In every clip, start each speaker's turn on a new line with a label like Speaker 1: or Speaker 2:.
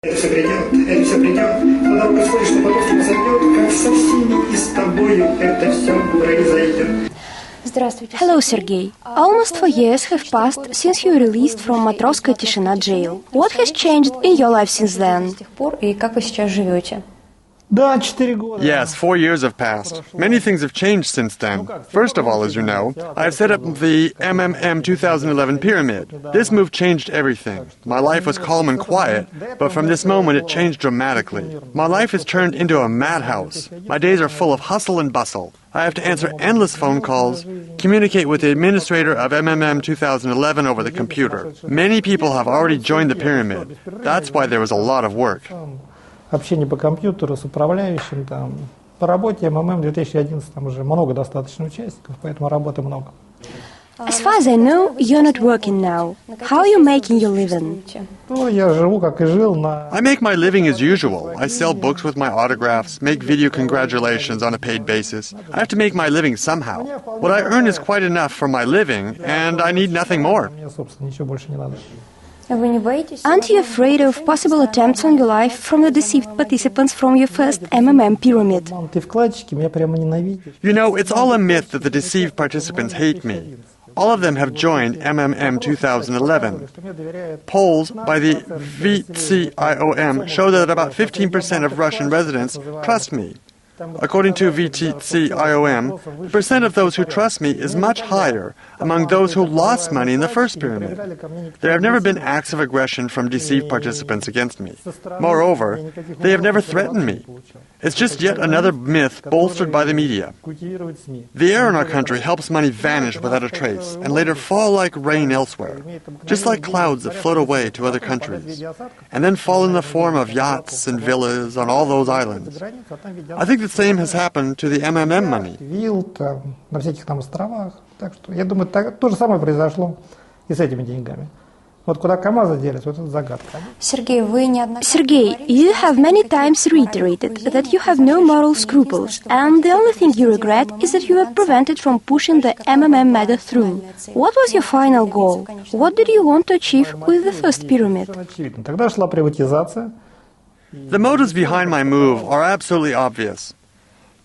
Speaker 1: Это все придет, но дорога сходишь, что потом тебя сомнет, как со всеми и с тобою это все произойдет.
Speaker 2: Hello, Sergey. Almost 4 years have passed since you were released from Matrosskaya Tishina jail. What has changed in your life since then?
Speaker 3: Yes, 4 years have passed. Many things have changed since then. First of all, as you know, I've set up the MMM 2011 pyramid. This move changed everything. My life was calm and quiet, but from this moment it changed dramatically. My life has turned into a madhouse. My days are full of hustle and bustle. I have to answer endless phone calls, communicate with the administrator of MMM 2011 over the computer. Many people have already joined the pyramid. That's why there was a lot of work.
Speaker 4: Общение по компьютеру с управляющим, там, по работе МММ 2011 там уже много достаточно участников, поэтому работы много.
Speaker 2: As far as I know, you're not working now. How are you making your living?
Speaker 4: Ну, я живу, как и жил, на...
Speaker 3: I make my living as usual. I sell books with my autographs, make video congratulations on a paid basis. I have to make my living somehow. What I earn is quite enough for my living, and I need nothing more.
Speaker 4: Мне, собственно, ничего больше не надо.
Speaker 2: Aren't you afraid of possible attempts on your life from the deceived participants from your first MMM pyramid?
Speaker 4: Ты вкладчики меня прямо ненавидишь.
Speaker 3: You know, it's all a myth that the deceived participants hate me. All of them have joined MMM 2011. Polls by the VTCIOM show that about 15% of Russian residents trust me. According to VTCIOM, the percent of those who trust me is much higher among those who lost money in the first pyramid. There have never been acts of aggression from deceived participants against me. Moreover, they have never threatened me. It's just yet another myth bolstered by the media. The air in our country helps money vanish without a trace and later fall like rain elsewhere, just like clouds that float away to other countries, and then fall in the form of yachts and villas on all those islands. I think the same has happened to the MMM money.
Speaker 4: На всяких там островах. Так что, я думаю, то же самое произошло и с этими деньгами. Вот куда КамАЗы делись, вот это загадка.
Speaker 2: Sergey, you have many times reiterated that you have no moral scruples, and the only thing you regret is that you were prevented from pushing the MMM matter through. What was your final goal? What did you want to achieve with the first pyramid?
Speaker 4: Тогда шла приватизация.
Speaker 3: The motives behind my move are absolutely obvious.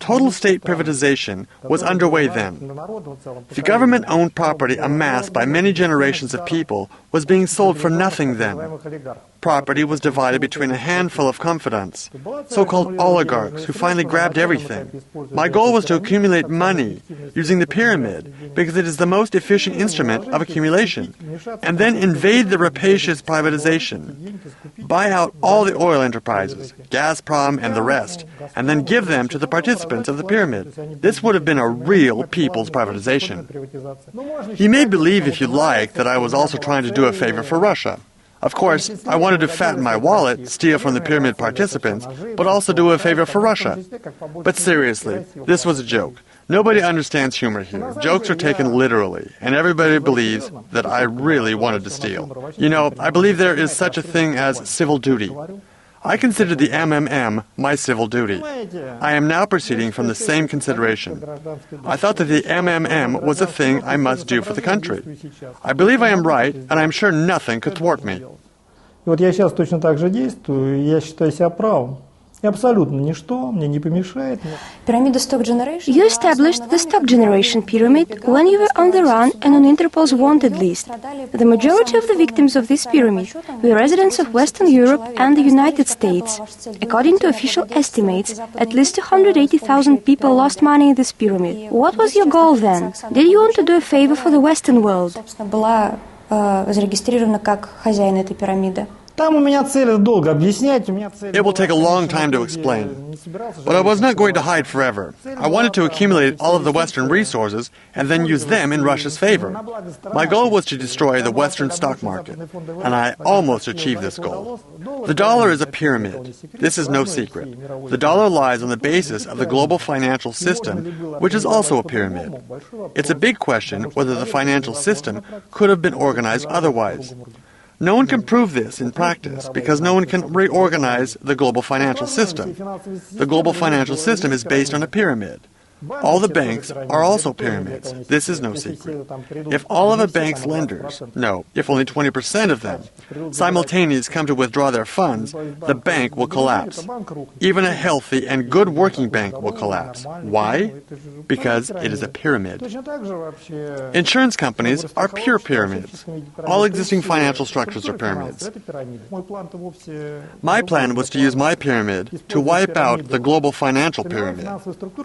Speaker 3: Total state privatization was underway then. The government-owned property amassed by many generations of people was being sold for nothing then. Property was divided between a handful of confidants, so-called oligarchs who finally grabbed everything. My goal was to accumulate money using the pyramid because it is the most efficient instrument of accumulation, and then invade the rapacious privatization, buy out all the oil enterprises, Gazprom and the rest, and then give them to the participants of the pyramid. This would have been a real people's privatization. You may believe, if you like, that I was also trying to do a favor for Russia. Of course, I wanted to fatten my wallet, steal from the pyramid participants, but also do a favor for Russia. But seriously, this was a joke. Nobody understands humor here. Jokes are taken literally, and everybody believes that I really wanted to steal. You know, I believe there is such a thing as civil duty. I consider the MMM my civil duty. I am now proceeding from the same consideration. I thought that the MMM was a thing I must do for the country. I believe I am right, and I am sure nothing could thwart me.
Speaker 4: Вот я сейчас точно так же действую, и я считаю себя правым. И абсолютно ничто мне не помешает.
Speaker 2: You established the stock generation pyramid when you were on the run and on Interpol's wanted list. The majority of the victims of this pyramid were residents of Western Europe and the United States. According to official estimates, at least 280,000 people lost money in this pyramid. What was your goal then? Did you want to do a favor for the Western world?
Speaker 4: Там у меня цель долго объяснять.
Speaker 3: It will take a long time to explain. But I was not going to hide forever. I wanted to accumulate all of the Western resources and then use them in Russia's favor. My goal was to destroy the Western stock market, and I almost achieved this goal. The dollar is a pyramid. This is no secret. The dollar lies on the basis of the global financial system, which is also a pyramid. It's a big question whether the financial system could have been organized otherwise. No one can prove this in practice because no one can reorganize the global financial system. The global financial system is based on a pyramid. All the banks are also pyramids. This is no secret. If all of a bank's lenders, no, if only 20% of them, simultaneously come to withdraw their funds, the bank will collapse. Even a healthy and good working bank will collapse. Why? Because it is a pyramid. Insurance companies are pure pyramids. All existing financial structures are pyramids. My plan was to use my pyramid to wipe out the global financial pyramid.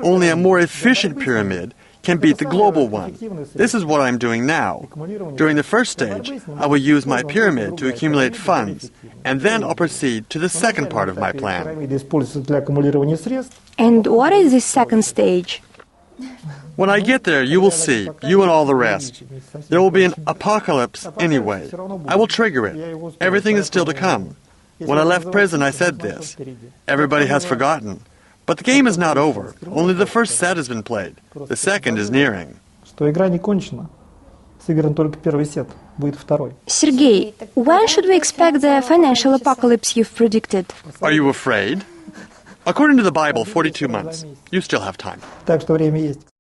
Speaker 3: Only a more efficient pyramid can beat the global one. This is what I'm doing now. During the first stage, I will use my pyramid to accumulate funds, and then I'll proceed to the second part of my plan.
Speaker 2: And what is this second stage?
Speaker 3: When I get there, you will see, you and all the rest. There will be an apocalypse anyway. I will trigger it. Everything is still to come. When I left prison, I said this. Everybody has forgotten. But the game is not over. Only the first set has been played. The second is nearing.
Speaker 2: Sergei, when should we expect the financial apocalypse you've predicted?
Speaker 3: Are you afraid? According to the Bible, 42 months. You still have time.